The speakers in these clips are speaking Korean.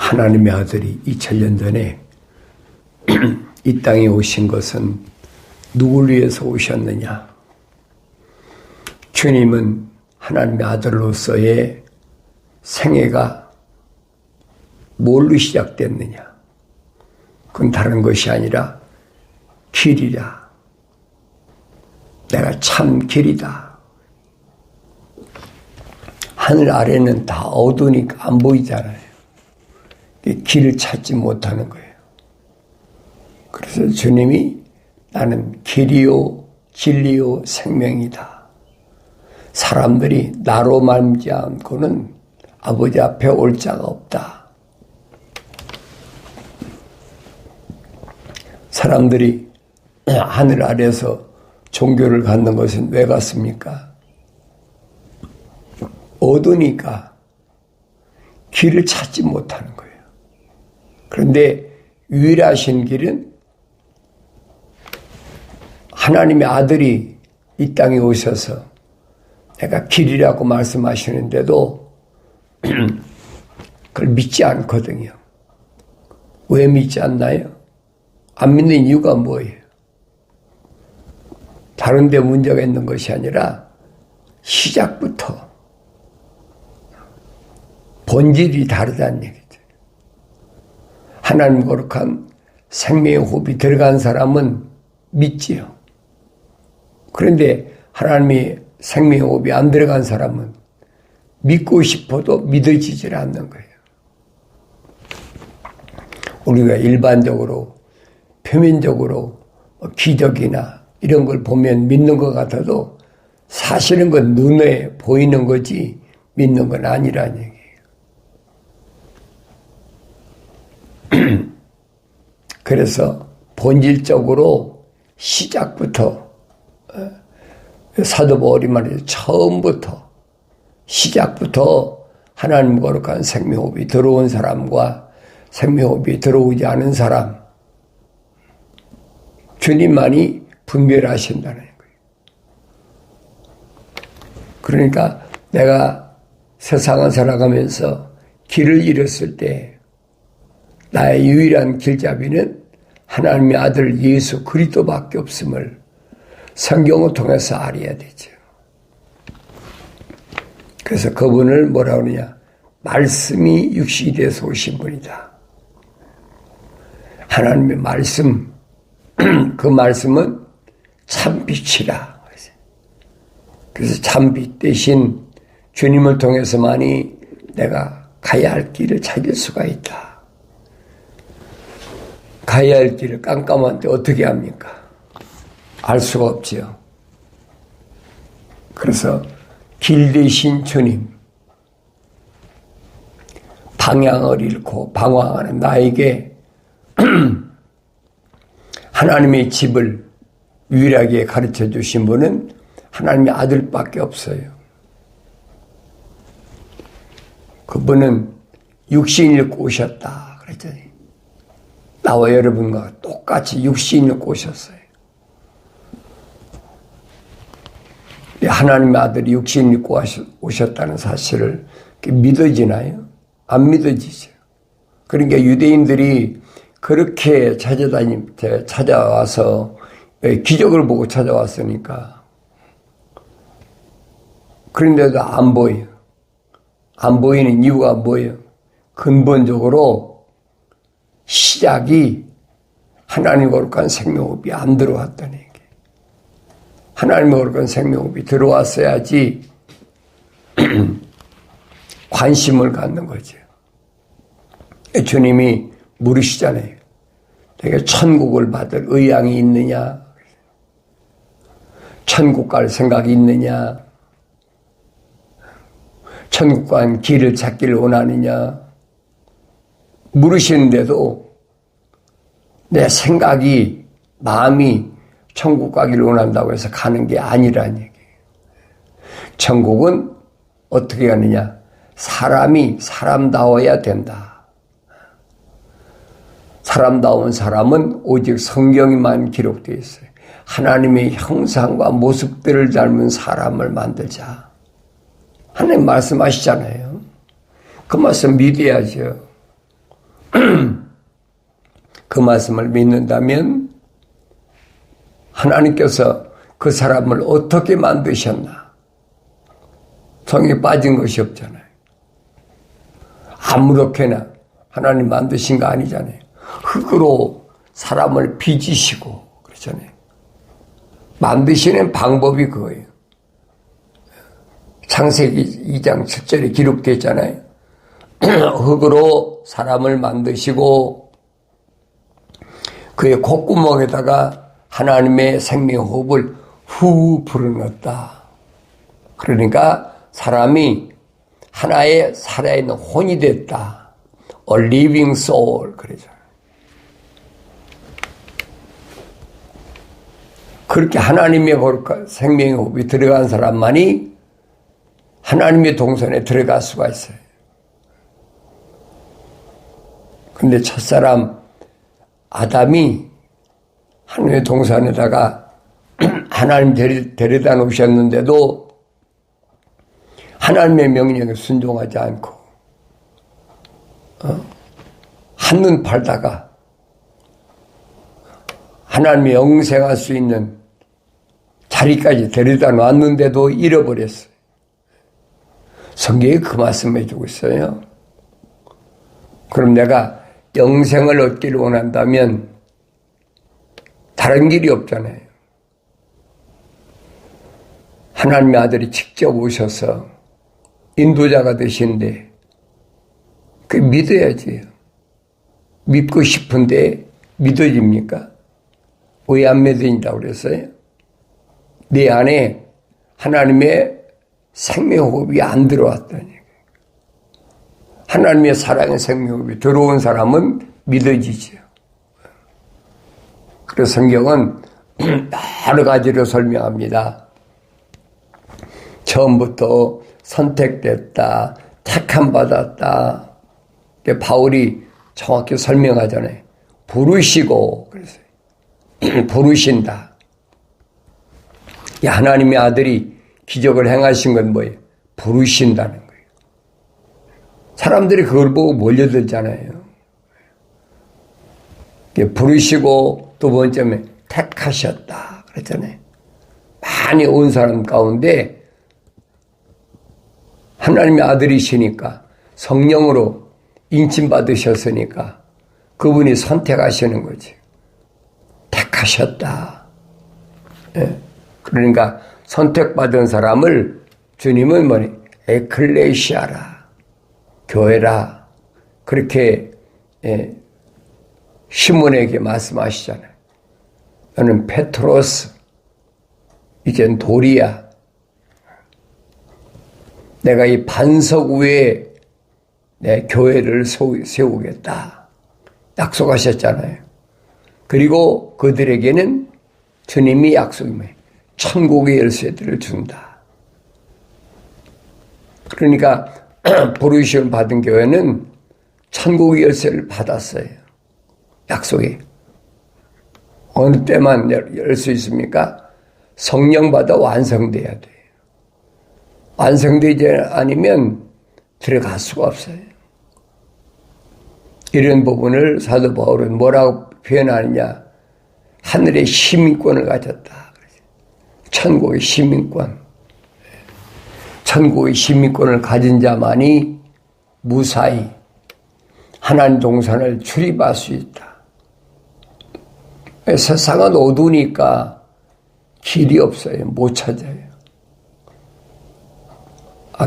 하나님의 아들이 2000년 전에 이 땅에 오신 것은 누굴 위해서 오셨느냐? 주님은 하나님의 아들로서의 생애가 뭘로 시작됐느냐? 그건 다른 것이 아니라 길이라. 내가 참 길이다. 하늘 아래는 다 어두우니까 안 보이잖아요. 길을 찾지 못하는 거예요. 그래서 주님이 나는 길이요 진리요 생명이다. 사람들이 나로 말미암고는 아버지 앞에 올 자가 없다. 사람들이 하늘 아래서 종교를 갖는 것은 왜 갖습니까? 어두우니까 길을 찾지 못하는 거예요. 그런데 유일하신 길은 하나님의 아들이 이 땅에 오셔서 내가 길이라고 말씀하시는데도 그걸 믿지 않거든요. 왜 믿지 않나요? 안 믿는 이유가 뭐예요? 다른 데 문제가 있는 것이 아니라 시작부터 본질이 다르다는 얘기죠. 하나님 거룩한 생명의 호흡이 들어간 사람은 믿지요. 그런데 하나님이 생명의 호흡이 안 들어간 사람은 믿고 싶어도 믿어지질 않는 거예요. 우리가 일반적으로 표면적으로 기적이나 이런 걸 보면 믿는 것 같아도 사실은 건 눈에 보이는 거지 믿는 건 아니라는 얘기예요. 그래서 본질적으로 시작부터 사도 바울이 말이죠. 처음부터 시작부터 하나님 거룩한 생명호흡이 들어온 사람과 생명호흡이 들어오지 않은 사람 주님만이 분별하신다는 거예요. 그러니까 내가 세상을 살아가면서 길을 잃었을 때 나의 유일한 길잡이는 하나님의 아들 예수 그리스도밖에 없음을 성경을 통해서 알아야 되죠. 그래서 그분을 뭐라고 그러냐? 말씀이 육신이 돼서 오신 분이다. 하나님의 말씀, 그 말씀은 참빛이라. 그래서 참빛 대신 주님을 통해서만이 내가 가야 할 길을 찾을 수가 있다. 가야 할 길을 깜깜한데 어떻게 합니까? 알 수가 없지요. 그래서 길 대신 주님, 방향을 잃고 방황하는 나에게 하나님의 집을 유일하게 가르쳐 주신 분은 하나님의 아들밖에 없어요. 그분은 육신 잃고 오셨다 그랬잖아요. 나와 여러분과 똑같이 육신 잃고 오셨어요. 하나님의 아들이 육신 입고 오셨다는 사실을 믿어지나요? 안 믿어지죠. 그러니까 유대인들이 그렇게 찾아와서 기적을 보고 찾아왔으니까 그런데도 안 보여요. 안 보이는 이유가 뭐예요? 근본적으로 시작이 하나님 거룩한 생명호흡이 안 들어왔다는 얘기예요. 하나님 거룩한 생명호흡이 들어왔어야지 관심을 갖는 거죠. 주님이 물으시잖아요. 내가 천국을 받을 의향이 있느냐? 천국 갈 생각이 있느냐? 천국 간 길을 찾기를 원하느냐? 물으시는데도 내 생각이, 마음이 천국 가기를 원한다고 해서 가는 게 아니라는 얘기예요. 천국은 어떻게 가느냐? 사람이 사람다워야 된다. 사람다운 사람은 오직 성경에만 기록되어 있어요. 하나님의 형상과 모습들을 닮은 사람을 만들자. 하나님 말씀하시잖아요. 그 말씀 믿어야죠. 그 말씀을 믿는다면 하나님께서 그 사람을 어떻게 만드셨나? 성에 빠진 것이 없잖아요. 아무렇게나 하나님 만드신 거 아니잖아요. 흙으로 사람을 빚으시고 그러잖아요. 만드시는 방법이 그거예요. 창세기 2장 7절에 기록되어 있잖아요. 흙으로 사람을 만드시고 그의 콧구멍에다가 하나님의 생명호흡을 후 불어넣었다. 그러니까 사람이 하나의 살아있는 혼이 됐다. A living soul. 그러죠. 그렇게 하나님의 생명의 호흡이 들어간 사람만이 하나님의 동산에 들어갈 수가 있어요. 근데 첫사람 아담이 하나님의 동산에다가 하나님 데려다 놓으셨는데도 하나님의 명령에 순종하지 않고 한눈 팔다가 하나님의 영생할 수 있는 자리까지 데려다 놨는데도 잃어버렸어요. 성경이 그 말씀을 해주고 있어요. 그럼 내가 영생을 얻기를 원한다면 다른 길이 없잖아요. 하나님의 아들이 직접 오셔서 인도자가 되시는데 그 믿어야지. 믿고 싶은데 믿어집니까? 왜 안 믿어진다고 그랬어요? 내 안에 하나님의 생명호흡이 안 들어왔다니. 하나님의 사랑의 생명호흡이 들어온 사람은 믿어지죠. 그래서 성경은 여러 가지로 설명합니다. 처음부터 선택됐다, 택함받았다. 바울이 정확히 설명하잖아요. 부르시고, 그래서 부르신다. 하나님의 아들이 기적을 행하신 건 뭐예요? 부르신다는 거예요. 사람들이 그걸 보고 몰려들잖아요. 부르시고 두 번째는 택하셨다 그랬잖아요. 많이 온 사람 가운데 하나님의 아들이시니까 성령으로 인침받으셨으니까 그분이 선택하시는 거지. 택하셨다. 그러니까 선택받은 사람을 주님은 뭐니? 에클레시아라. 교회라. 그렇게 시몬에게 말씀하시잖아요. 너는 페트로스, 이젠 돌이야. 내가 이 반석 위에 내 교회를 세우겠다. 약속하셨잖아요. 그리고 그들에게는 주님이 약속이면 천국의 열쇠들을 준다. 그러니까 부르심을 받은 교회는 천국의 열쇠를 받았어요. 약속이. 어느 때만 열 수 있습니까? 성령 받아 완성돼야 돼요. 완성되지 않으면 들어갈 수가 없어요. 이런 부분을 사도 바울은 뭐라고 표현하느냐? 하늘의 시민권을 가졌다. 천국의 시민권. 천국의 시민권을 가진 자만이 무사히 하나님 동산을 출입할 수 있다. 세상은 어두우니까 길이 없어요. 못 찾아요.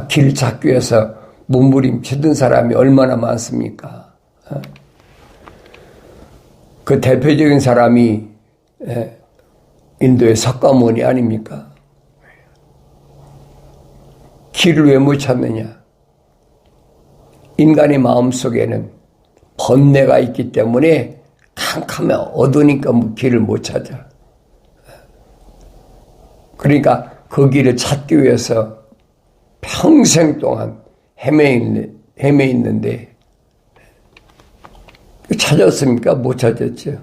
길 찾기 위해서 몸부림치던 사람이 얼마나 많습니까? 그 대표적인 사람이 인도의 석가모니 아닙니까? 길을 왜 못 찾느냐? 인간의 마음속에는 번뇌가 있기 때문에 캄캄해 어두우니까 길을 못 찾아. 그러니까 그 길을 찾기 위해서 평생 동안 헤매있는데 찾았습니까? 못 찾았죠.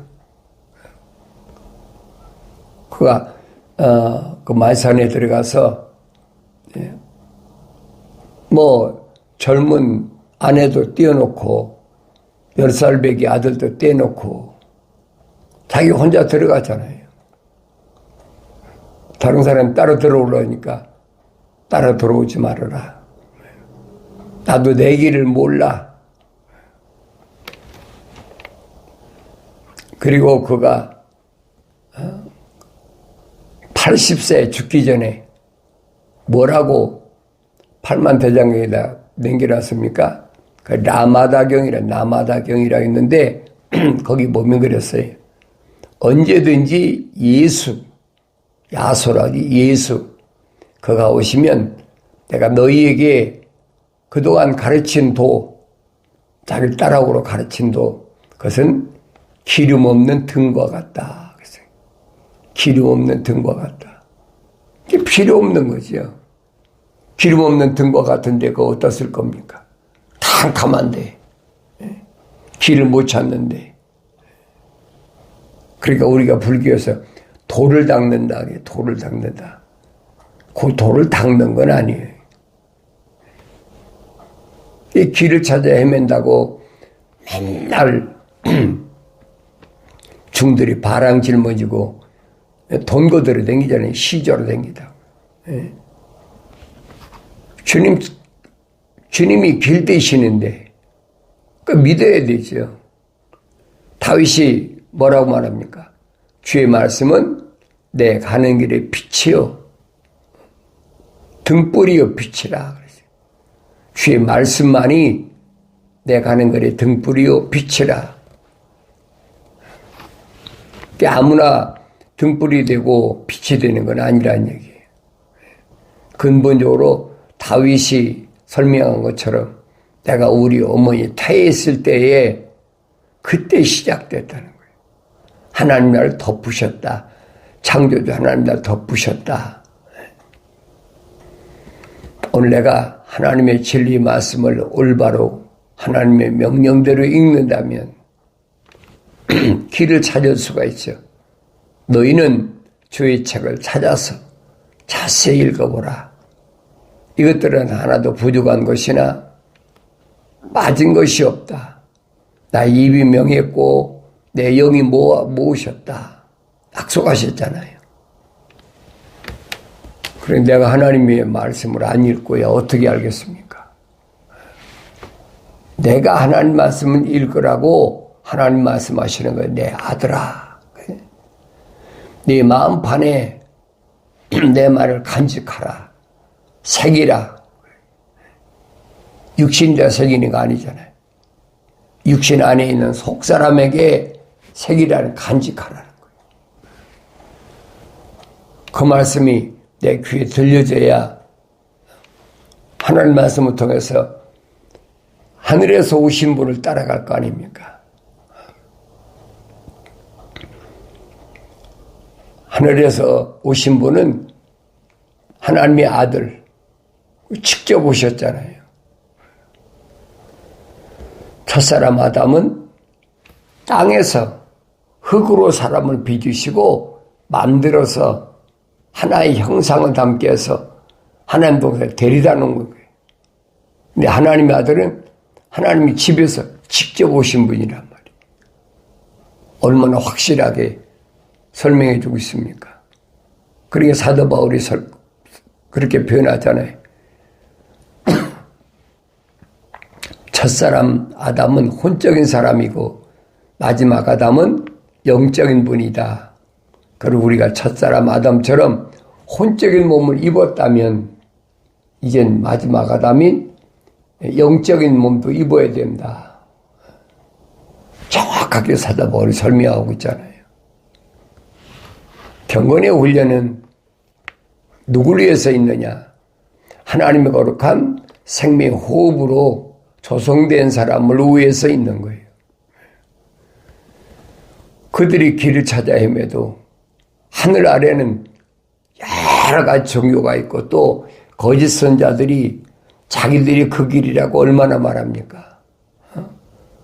그가 그 말산에 들어가서 젊은 아내도 띄워놓고 10살배기 아들도 떼놓고 자기 혼자 들어가잖아요. 다른 사람 따라 들어오려니까 따라 들어오지 말아라. 나도 내 길을 몰라. 그리고 그가 80세 죽기 전에 뭐라고 팔만대장경에다 남겨놨습니까? 그 나마다경이라 했는데 거기 뭐면 그랬어요. 언제든지 야소라지 예수 그가 오시면 내가 너희에게 그동안 가르친 자기를 따라오고 가르친 그것은 기름 없는 등과 같다. 그랬어요. 기름 없는 등과 같다. 이게 필요 없는 거죠. 기름 없는 등과 같은데 그거 어디다 쓸 겁니까? 캄캄한데 길을 못 찾는데. 그러니까 우리가 불교에서 돌을 닦는다. 돌을 닦는다. 그 돌을 닦는 건 아니에요. 이 길을 찾아 헤맨다고 맨날 중들이 바랑 짊어지고 돈 거들어 다니잖아요. 시조로 다니다. 주님이 길 되시는데 그 믿어야 되죠. 다윗이 뭐라고 말합니까? 주의 말씀은 내 가는 길의 빛이요 등불이요 빛이라 그랬어요. 주의 말씀만이 내 가는 길의 등불이요 빛이라. 아무나 등불이 되고 빛이 되는 건 아니라는 얘기예요. 근본적으로 다윗이 설명한 것처럼 내가 우리 어머니 태했을 때에 그때 시작됐다는 거예요. 하나님 나를 덮으셨다. 창조주 하나님 나를 덮으셨다. 오늘 내가 하나님의 진리 말씀을 올바로 하나님의 명령대로 읽는다면 길을 찾을 수가 있죠. 너희는 주의 책을 찾아서 자세히 읽어보라. 이것들은 하나도 부족한 것이나 빠진 것이 없다. 나 입이 명했고 내 영이 모으셨다. 약속하셨잖아요. 그래 내가 하나님의 말씀을 안 읽고야 어떻게 알겠습니까? 내가 하나님 말씀을 읽으라고 하나님 말씀하시는 거예요. 내 아들아. 네 마음판에 내 말을 간직하라. 새기라. 육신자 새기는 거 아니잖아요. 육신 안에 있는 속사람에게 새기라는 간직하라는 거예요. 그 말씀이 내 귀에 들려져야 하나님 말씀을 통해서 하늘에서 오신 분을 따라갈 거 아닙니까? 하늘에서 오신 분은 하나님의 아들 직접 오셨잖아요. 첫사람 아담은 땅에서 흙으로 사람을 빚으시고 만들어서 하나의 형상을 담게 해서 하나님 동산에 데려다 놓은 거예요. 근데 하나님의 아들은 하나님이 집에서 직접 오신 분이란 말이에요. 얼마나 확실하게 설명해 주고 있습니까? 그러니까 사도 바울이 그렇게 표현하잖아요. 첫사람 아담은 혼적인 사람이고 마지막 아담은 영적인 분이다. 그리고 우리가 첫사람 아담처럼 혼적인 몸을 입었다면 이젠 마지막 아담인 영적인 몸도 입어야 된다. 정확하게 사도 바울이 설명하고 있잖아요. 경건의 훈련은 누구를 위해서 있느냐? 하나님의 거룩한 생명 호흡으로 조성된 사람을 위해서 있는 거예요. 그들이 길을 찾아 헤매도 하늘 아래는 여러 가지 종교가 있고 또 거짓 선자들이 자기들이 그 길이라고 얼마나 말합니까?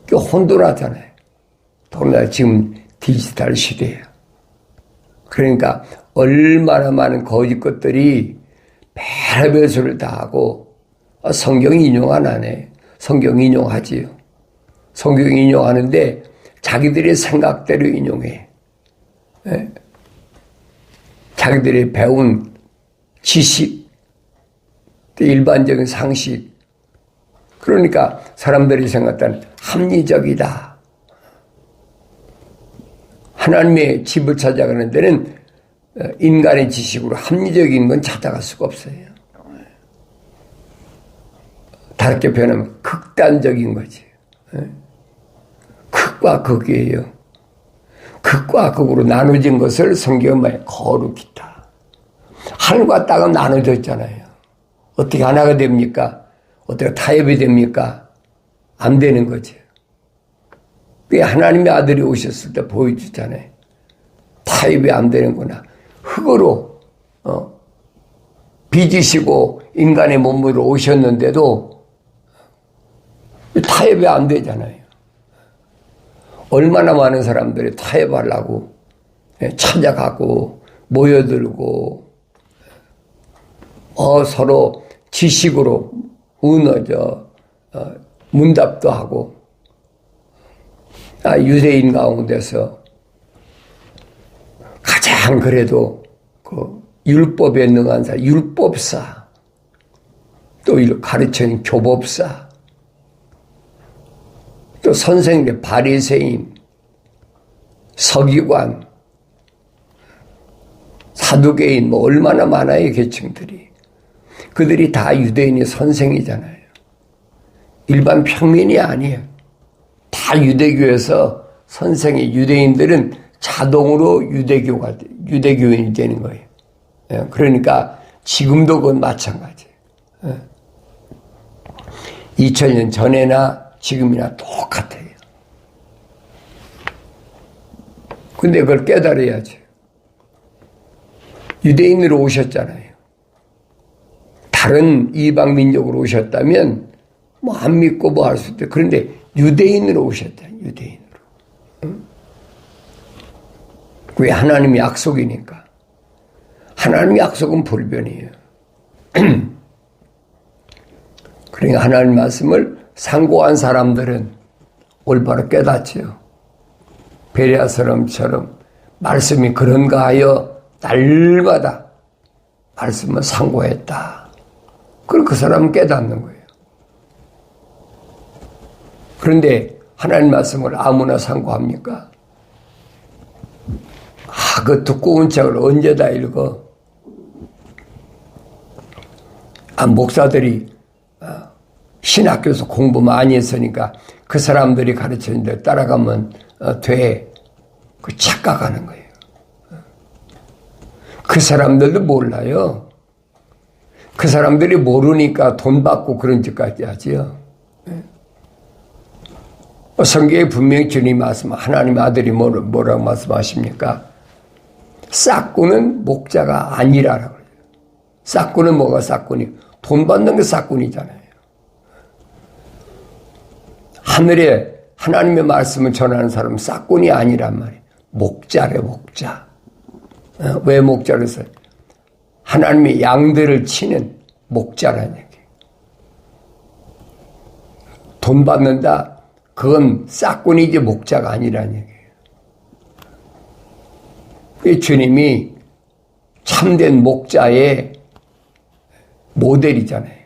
그 혼돈하잖아요. 더구나 지금 디지털 시대야. 그러니까 얼마나 많은 거짓 것들이 별의별 소리를 다 하고 성경 인용 안 하네. 성경 인용하지요. 성경 인용하는데 자기들의 생각대로 인용해. 예? 자기들이 배운 지식, 일반적인 상식. 그러니까 사람들이 생각하는 합리적이다. 하나님의 집을 찾아가는 데는 인간의 지식으로 합리적인 건 찾아갈 수가 없어요. 다르게 표현하면 극단적인 거지. 극과 극이에요. 극과 극으로 나눠진 것을 성경은 말해 거룩이다. 하늘과 땅은 나눠졌잖아요. 어떻게 하나가 됩니까? 어떻게 타협이 됩니까? 안 되는 거지. 그게 하나님의 아들이 오셨을 때 보여주잖아요. 타협이 안 되는구나. 흙으로 빚으시고 인간의 몸으로 오셨는데도 타협이 안 되잖아요. 얼마나 많은 사람들이 타협하려고 찾아가고 모여들고 서로 지식으로 문답도 하고 유대인 가운데서 가장 그래도 그 율법에 능한 사, 율법사, 또 가르치는 교법사, 또 선생님, 바리새인, 서기관, 사두개인 얼마나 많아요, 계층들이. 그들이 다 유대인의 선생이잖아요. 일반 평민이 아니에요. 다 유대교에서 선생이 유대인들은 자동으로 유대교인이 되는 거예요. 그러니까 지금도 그건 마찬가지예요. 2000년 전에나 지금이나 똑같아요. 근데 그걸 깨달아야지. 유대인으로 오셨잖아요. 다른 이방 민족으로 오셨다면 안 믿고 할 수 있대. 그런데 유대인으로 오셨잖아요. 유대인으로. 그게 하나님의 약속이니까. 하나님의 약속은 불변이에요. 그러니까 하나님 말씀을 상고한 사람들은 올바로 깨닫지요. 베레아 사람처럼 말씀이 그런가 하여 날마다 말씀을 상고했다. 그럼 그 사람은 깨닫는 거예요. 그런데 하나님 말씀을 아무나 상고합니까? 그 두꺼운 책을 언제 다 읽어? 목사들이 신학교에서 공부 많이 했으니까 그 사람들이 가르치는 데 따라가면 돼. 그 착각하는 거예요. 그 사람들도 몰라요. 그 사람들이 모르니까 돈 받고 그런 짓까지 하지요. 성경에 분명히 주님 말씀, 하나님 아들이 뭐라고 말씀하십니까? 싹꾼은 목자가 아니라라고 그래요. 싹꾼은 뭐가 싹꾼이? 돈 받는 게 싹꾼이잖아요. 하늘에 하나님의 말씀을 전하는 사람은 싹꾼이 아니란 말이에요. 목자래, 목자. 왜 목자를 써요? 하나님의 양들을 치는 목자라는 얘기예요. 돈 받는다? 그건 싹꾼이지 목자가 아니라는 얘기예요. 주님이 참된 목자의 모델이잖아요.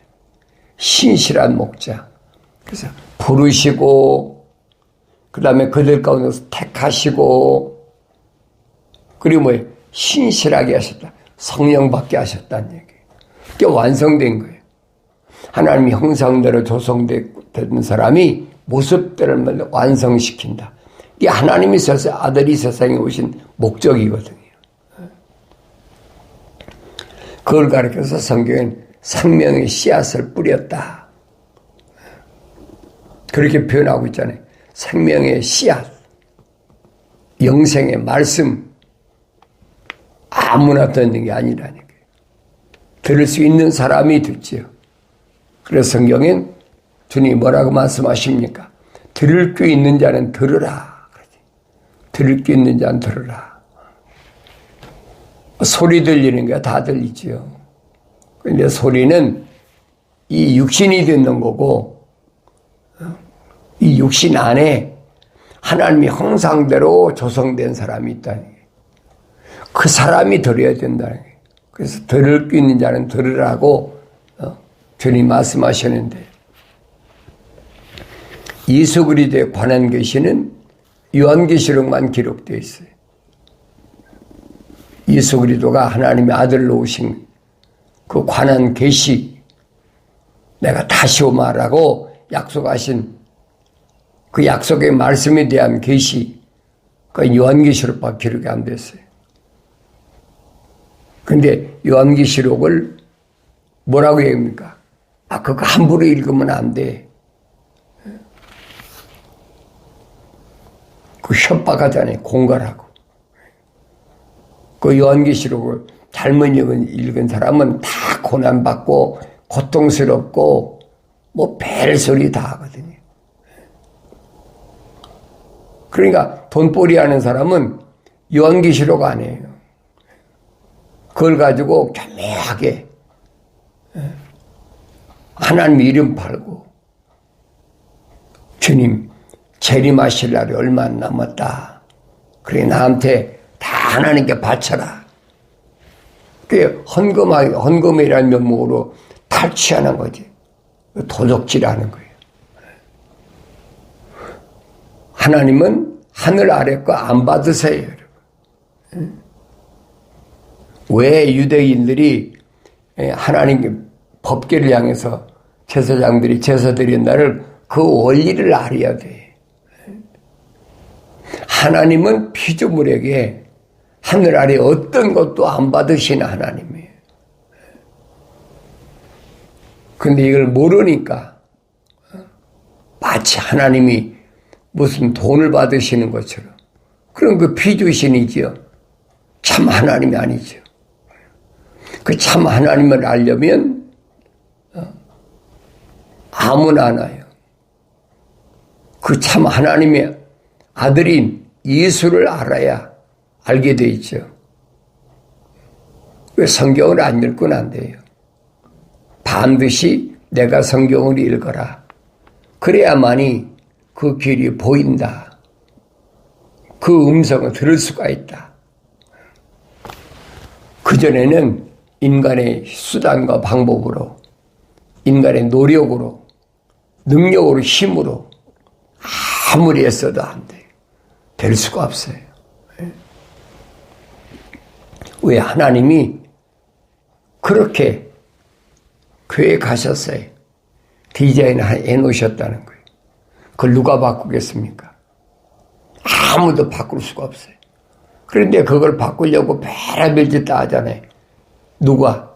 신실한 목자. 그래서 부르시고, 그 다음에 그들 가운데서 택하시고, 그리고 뭐예요? 신실하게 하셨다. 성령 받게 하셨다는 얘기예요. 그게 완성된 거예요. 하나님의 형상대로 조성된 사람이 모습대로 완성시킨다. 이게 하나님이 아들이 세상에 오신 목적이거든요. 그걸 가르쳐서 성경엔 생명의 씨앗을 뿌렸다. 그렇게 표현하고 있잖아요. 생명의 씨앗, 영생의 말씀, 아무나 듣는 게 아니라는 거예요. 들을 수 있는 사람이 듣지요. 그래서 성경엔 주님이 뭐라고 말씀하십니까? 들을 게 있는 자는 들으라. 들을 게 있는 자는 들으라. 소리 들리는 게 다 들리지요. 그런데 소리는 이 육신이 듣는 거고 이 육신 안에 하나님이 형상대로 조성된 사람이 있다는 거예요. 그 사람이 들어야 된다는 거예요. 그래서 들을 수 있는 자는 들으라고 주님 말씀하셨는데, 예수 그리스도에 관한 계시는 요한계시록만 기록되어 있어요. 예수 그리스도가 하나님의 아들로 오신 그 관한 계시, 내가 다시 오마라고 약속하신 그 약속의 말씀에 대한 계시, 그 요한계시록밖에 기록이 안 됐어요. 그런데 요한계시록을 뭐라고 얘기합니까? 그거 함부로 읽으면 안 돼. 그 협박하잖아요. 공갈하고. 그 요한계시록을 잘못 읽은 사람은 다 고난받고 고통스럽고 뭐 별소리 다 하거든요. 그러니까 돈벌이 하는 사람은 요한계시록 안 해요. 그걸 가지고 교묘하게 하나님 이름 팔고, 주님 재림하실 날이 얼마 안 남았다. 그래 나한테 다 하나님께 바쳐라. 그게 헌금이라는 면목으로 탈취하는 거지. 도적질하는 거예요. 하나님은 하늘 아래 거 안 받으세요, 여러분. 왜 유대인들이 하나님 법궤를 향해서 제사장들이 제사 드린 날을 그 원리를 알아야 돼. 하나님은 피조물에게 하늘 아래 어떤 것도 안 받으시는 하나님이에요. 근데 이걸 모르니까 마치 하나님이 무슨 돈을 받으시는 것처럼, 그럼 그 피조신이지요. 참 하나님이 아니죠. 그 참 하나님을 알려면 아무나 하나요. 그 참 하나님의 아들인 예수를 알아야 알게 돼 있죠. 왜 성경을 안 읽고는 안 돼요. 반드시 내가 성경을 읽어라. 그래야만이 그 길이 보인다. 그 음성을 들을 수가 있다. 그전에는 인간의 수단과 방법으로, 인간의 노력으로, 능력으로, 힘으로 아무리 애써도 안 돼요. 될 수가 없어요. 왜 하나님이 그렇게 계획하셨어요. 디자인해 놓으셨다는 거예요. 그걸 누가 바꾸겠습니까? 아무도 바꿀 수가 없어요. 그런데 그걸 바꾸려고 별의별 짓 다 하잖아요. 누가?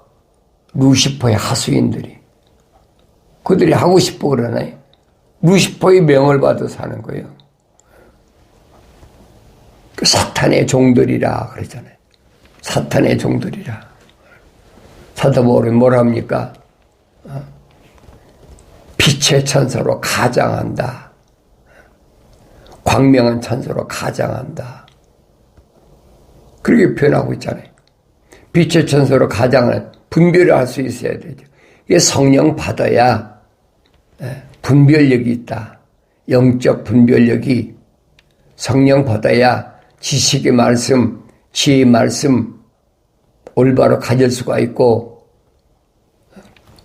루시퍼의 하수인들이. 그들이 하고 싶어 그러나요? 루시퍼의 명을 받아서 하는 거예요. 그 사탄의 종들이라 그러잖아요. 사탄의 종들이라. 사도 바울이 뭐라 합니까? 빛의 천사로 가장한다. 광명한 천사로 가장한다. 그렇게 표현하고 있잖아요. 빛의 천사로 가장을 분별을 할 수 있어야 되죠. 이게 성령 받아야 분별력이 있다. 영적 분별력이 성령 받아야 지식의 말씀, 지혜의 말씀 올바로 가질 수가 있고,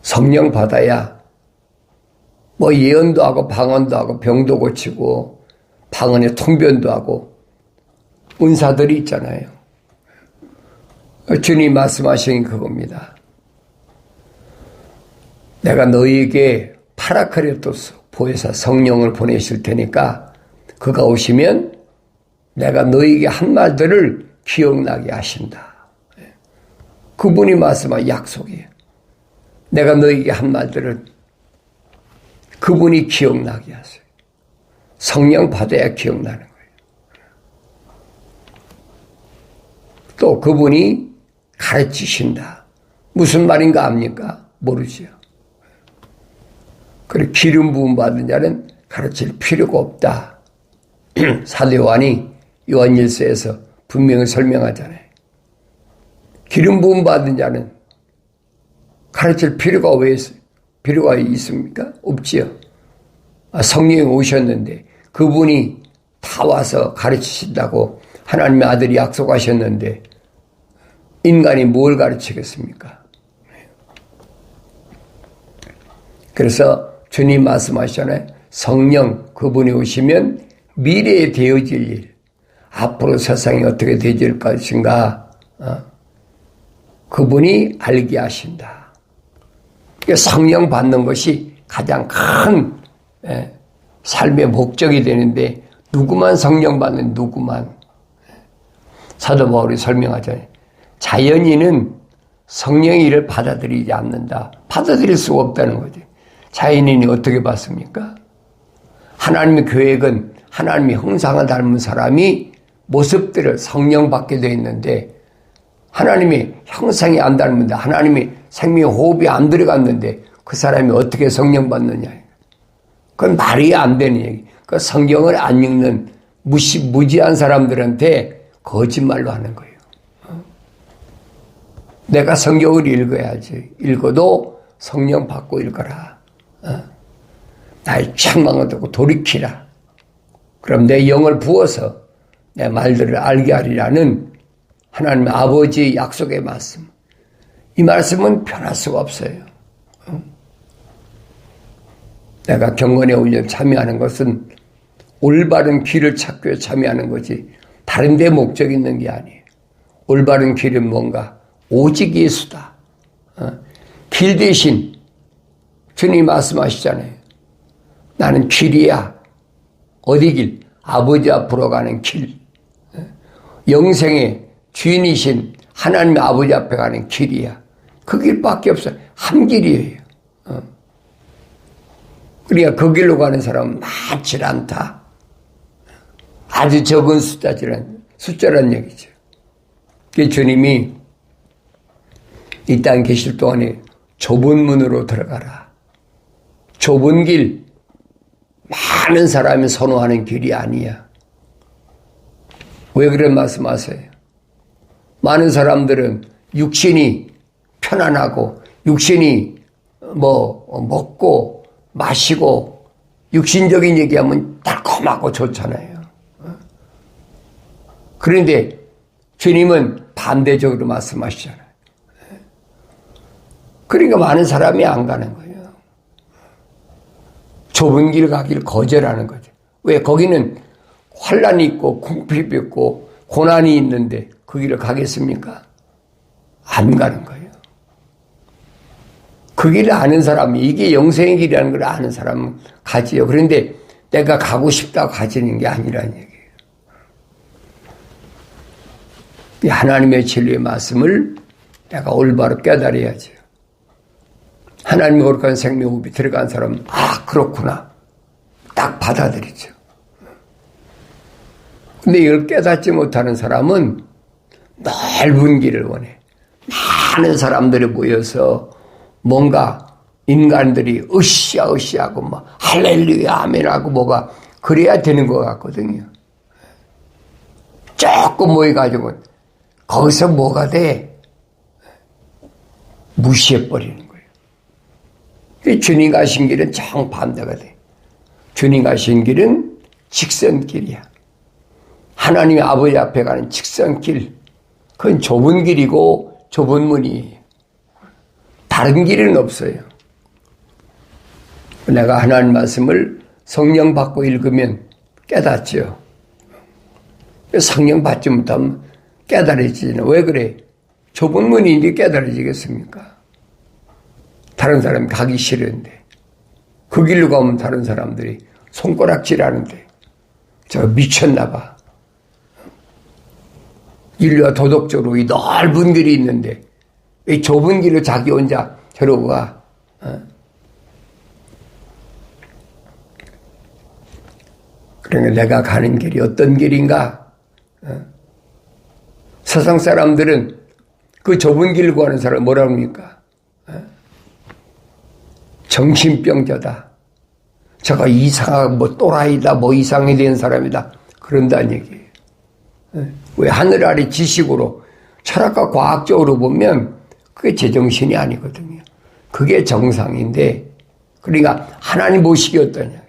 성령 받아야 뭐 예언도 하고 방언도 하고 병도 고치고 방언의 통변도 하고 은사들이 있잖아요. 주님 말씀하신 그겁니다. 내가 너희에게 파라크레토스 보혜사 성령을 보내실 테니까 그가 오시면 내가 너희에게 한 말들을 기억나게 하신다. 그분이 말씀한 약속이에요. 내가 너희에게 한 말들을 그분이 기억나게 하세요. 성령 받아야 기억나는 거예요. 또 그분이 가르치신다. 무슨 말인가 압니까? 모르죠. 그리고 기름 부음 받은 자는 가르칠 필요가 없다. 사도 요한이 요한일서에서 분명히 설명하잖아요. 기름 부음 받은 자는 가르칠 필요가 왜 필요가 있습니까? 없지요. 성령이 오셨는데 그분이 다 와서 가르치신다고 하나님의 아들이 약속하셨는데 인간이 뭘 가르치겠습니까? 그래서 주님 말씀하시잖아요. 성령 그분이 오시면 미래에 되어질 일, 앞으로 세상이 어떻게 되어질 것인가 그분이 알게 하신다. 성령 받는 것이 가장 큰 삶의 목적이 되는데 누구만 성령 받는 누구만. 사도 바울이 설명하잖아요. 자연인은 성령의 일을 받아들이지 않는다. 받아들일 수가 없다는 거죠. 자연인이 어떻게 받습니까? 하나님의 계획은 하나님의 형상을 닮은 사람이 모습들을 성령 받게 되어 있는데 하나님의 형상이 안 닮은데 하나님의 생명의 호흡이 안 들어갔는데 그 사람이 어떻게 성령 받느냐. 그건 말이 안 되는 얘기. 그 성경을 안 읽는 무지한 사람들한테 거짓말로 하는 거예요. 내가 성경을 읽어야지. 읽어도 성령 받고 읽어라. 나의 책망을 듣고 돌이키라. 그럼 내 영을 부어서 내 말들을 알게 하리라는 하나님의 아버지의 약속의 말씀. 이 말씀은 변할 수가 없어요. 내가 경건의 훈련 참여하는 것은 올바른 길을 찾기 위해 참여하는 거지 다른 데 목적이 있는 게 아니에요. 올바른 길은 뭔가? 오직 예수다. 길 대신 주님이 말씀하시잖아요. 나는 길이야. 어디 길? 아버지 앞으로 가는 길. 영생의 주인이신 하나님의 아버지 앞에 가는 길이야. 그 길밖에 없어요. 한 길이에요. 그러니까 그 길로 가는 사람은 많지 않다. 아주 적은 숫자란 얘기죠. 그 주님이 이 땅에 계실 동안에 좁은 문으로 들어가라. 좁은 길, 많은 사람이 선호하는 길이 아니야. 왜 그런 말씀하세요? 많은 사람들은 육신이 편안하고 육신이 먹고 마시고 육신적인 얘기하면 달콤하고 좋잖아요. 그런데 주님은 반대적으로 말씀하시잖아요. 그러니까 많은 사람이 안 가는 거예요. 좁은 길 가기를 거절하는 거죠. 왜? 거기는 환란이 있고 궁핍이 있고 고난이 있는데 그 길을 가겠습니까? 안 가는 거예요. 그 길을 아는 사람이 이게 영생의 길이라는 걸 아는 사람은 가지요. 그런데 내가 가고 싶다고 가지는 게 아니라는 얘기예요. 하나님의 진리의 말씀을 내가 올바로 깨달아야죠. 하나님의 거룩한 생명호흡이 들어간 사람은 그렇구나. 딱 받아들이죠. 근데 이걸 깨닫지 못하는 사람은 넓은 길을 원해. 많은 사람들이 모여서 뭔가 인간들이 으쌰으쌰하고 막 할렐루야 아멘하고 뭐가 그래야 되는 것 같거든요. 조금 모여가지고 거기서 뭐가 돼? 무시해버리는 거예요. 주님 가신 길은 정반대가 돼. 주님 가신 길은 직선길이야. 하나님의 아버지 앞에 가는 직선길. 그건 좁은 길이고 좁은 문이에요. 다른 길은 없어요. 내가 하나님 말씀을 성령 받고 읽으면 깨닫죠. 성령 받지 못하면 깨달아지는. 왜 그래? 좁은 문인데 깨달아지겠습니까? 다른 사람이 가기 싫은데 그 길로 가면 다른 사람들이 손가락질하는데 저 미쳤나 봐. 인류가 도덕적으로 이 넓은 길이 있는데 이 좁은 길로 자기 혼자 저러고 가. 그러니까 내가 가는 길이 어떤 길인가? 세상 사람들은 그 좁은 길을 구하는 사람 뭐라고 합니까? 정신병자다. 저거 이상하고 또라이다, 이상이 된 사람이다. 그런다는 얘기예요. 왜 하늘 아래 지식으로 철학과 과학적으로 보면 그게 제정신이 아니거든요. 그게 정상인데, 그러니까 하나님 모시기 어떠냐.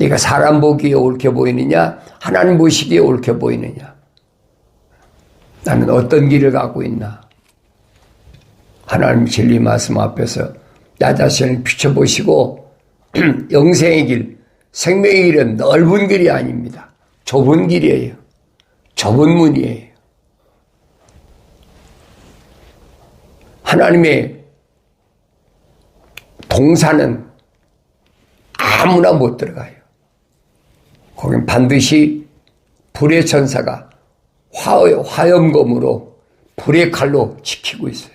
네가 사람 보기에 옳게 보이느냐 하나님 보시기에 옳게 보이느냐. 나는 어떤 길을 가고 있나. 하나님 진리 말씀 앞에서 나 자신을 비춰보시고 영생의 길, 생명의 길은 넓은 길이 아닙니다. 좁은 길이에요. 좁은 문이에요. 하나님의 동산은 아무나 못 들어가요. 거긴 반드시 불의 천사가 화염검으로 불의 칼로 지키고 있어요.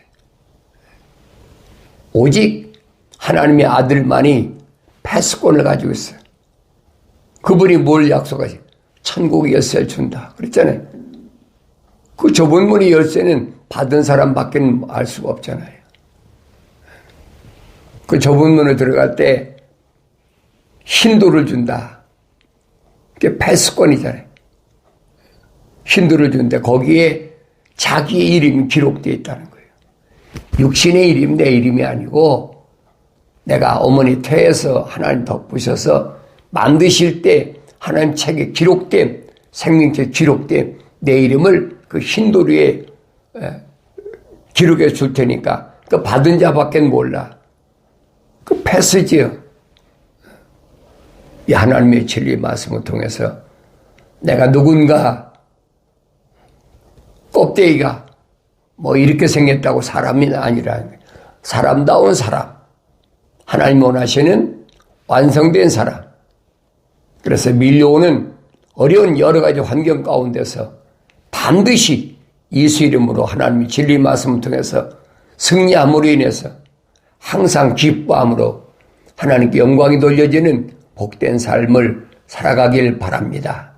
오직 하나님의 아들만이 패스권을 가지고 있어요. 그분이 뭘 약속하지? 천국의 열쇠를 준다. 그랬잖아요. 그 좁은 문의 열쇠는 받은 사람밖에 알 수가 없잖아요. 그 좁은 문에 들어갈 때 힌도를 준다. 그게 패스권이잖아요. 힌도를 주는데 거기에 자기의 이름이 기록되어 있다는 거예요. 육신의 이름, 내 이름이 아니고 내가 어머니 태에서 하나님 덕부셔서 만드실 때 하나님 책에 기록된, 생명책에 기록된 내 이름을 그 흰도리에 기록해 줄 테니까 그 받은 자밖에 몰라. 그 패스지요. 이 하나님의 진리 말씀을 통해서 내가 누군가 껍데기가 뭐 이렇게 생겼다고 사람이 아니라 사람다운 사람, 하나님 원하시는 완성된 사람. 그래서 밀려오는 어려운 여러 가지 환경 가운데서 반드시 예수 이름으로 하나님의 진리 말씀을 통해서 승리함으로 인해서 항상 기뻐함으로 하나님께 영광이 돌려지는 복된 삶을 살아가길 바랍니다.